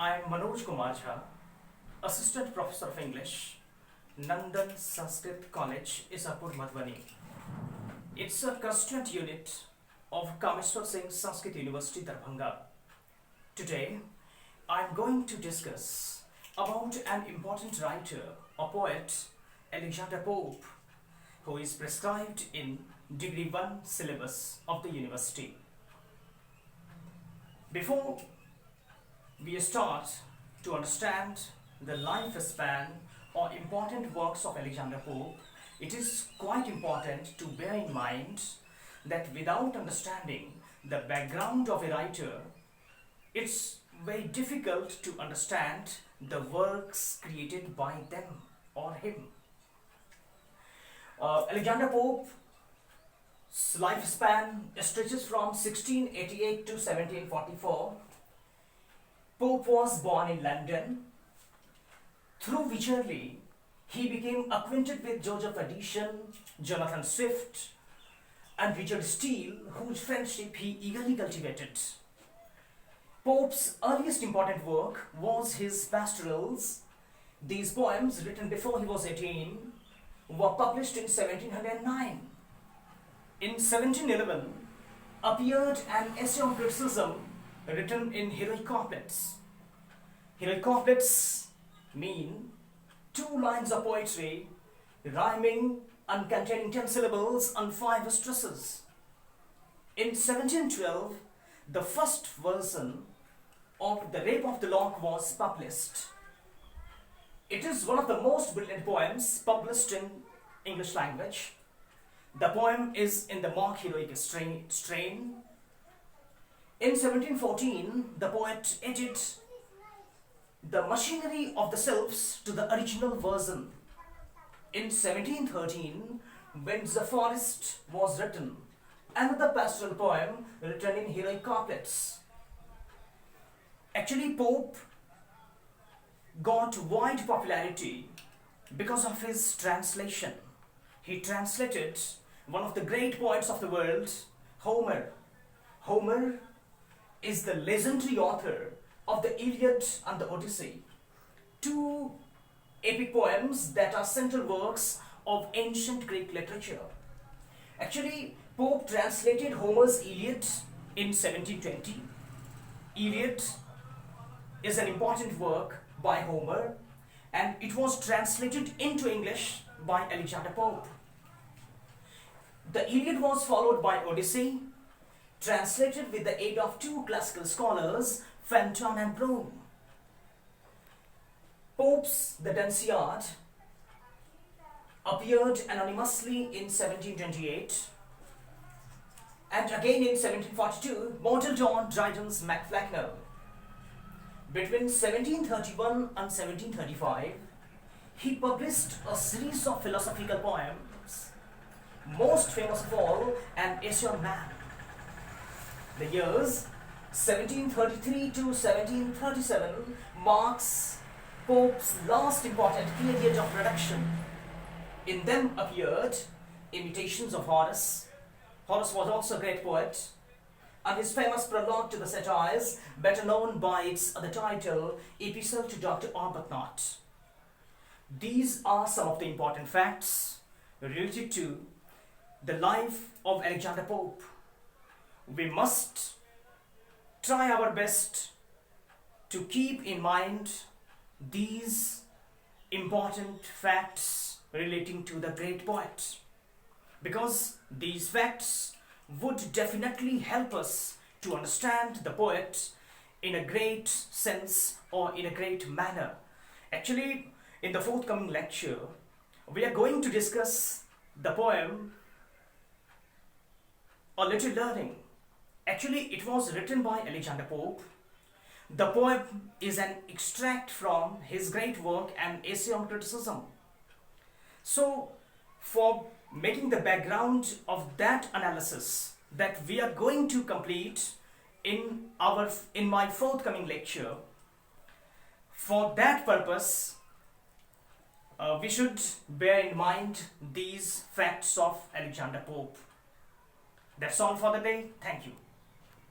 I am Manoj Kumar, Assistant Professor of English, Nadan Sanskrit College, Isahpur, Madhubani. It's a constituent unit of Kameshwar Singh Sanskrit University, Darbhanga. Today, I'm going to discuss about an important writer or poet, Alexander Pope, who is prescribed in Degree 1 syllabus of the university. Before we start to understand the lifespan or important works of Alexander Pope, it is quite important to bear in mind that without understanding the background of a writer, it's very difficult to understand the works created by them or him. Alexander Pope's lifespan stretches from 1688 to 1744. Pope was born in London. Through Wycherley, he became acquainted with Joseph Addison, Jonathan Swift, and Richard Steele, whose friendship he eagerly cultivated. Pope's earliest important work was his pastorals. These poems, written before he was 18, were published in 1709. In 1711, appeared an essay on criticism written in heroic couplets. Heroic couplets mean 2 lines of poetry rhyming and containing 10 syllables and 5 stresses. In 1712, the first version of The Rape of the Lock was published. It is one of the most brilliant poems published in English language. The poem is in the mock heroic strain. In 1714, the poet added the machinery of the sylphs to the original version. In 1713, when The Forest was written, another pastoral poem written in heroic couplets. Actually, Pope got wide popularity because of his translation. He translated one of the great poets of the world, Homer. Homer is the legendary author of the Iliad and the Odyssey, 2 epic poems that are central works of ancient Greek literature. Actually, Pope translated Homer's Iliad in 1720. Iliad is an important work by Homer, and it was translated into English by Alexander Pope. The Iliad was followed by Odyssey, translated with the aid of 2 classical scholars, Fenton and Brome. Pope's The Dunciad appeared anonymously in 1728, and again in 1742, Mortal John Dryden's Macflacknell. Between 1731 and 1735, he published a series of philosophical poems, most famous of all, An Essay on Man. The years 1733 to 1737 marks Pope's last important period of production. In them appeared imitations of Horace. Horace was also a great poet, and his famous prologue to the Satires, better known by its other title, Epistle to Dr. Arbuthnot. These are some of the important facts related to the life of Alexander Pope. We must try our best to keep in mind these important facts relating to the great poet, because these facts would definitely help us to understand the poet in a great sense or in a great manner. Actually, in the forthcoming lecture, we are going to discuss the poem A Little Learning. Actually, it was written by Alexander Pope. The poem is an extract from his great work, An Essay on Criticism. So, for making the background of that analysis that we are going to complete in my forthcoming lecture, for that purpose, we should bear in mind these facts of Alexander Pope. That's all for the day. Thank you.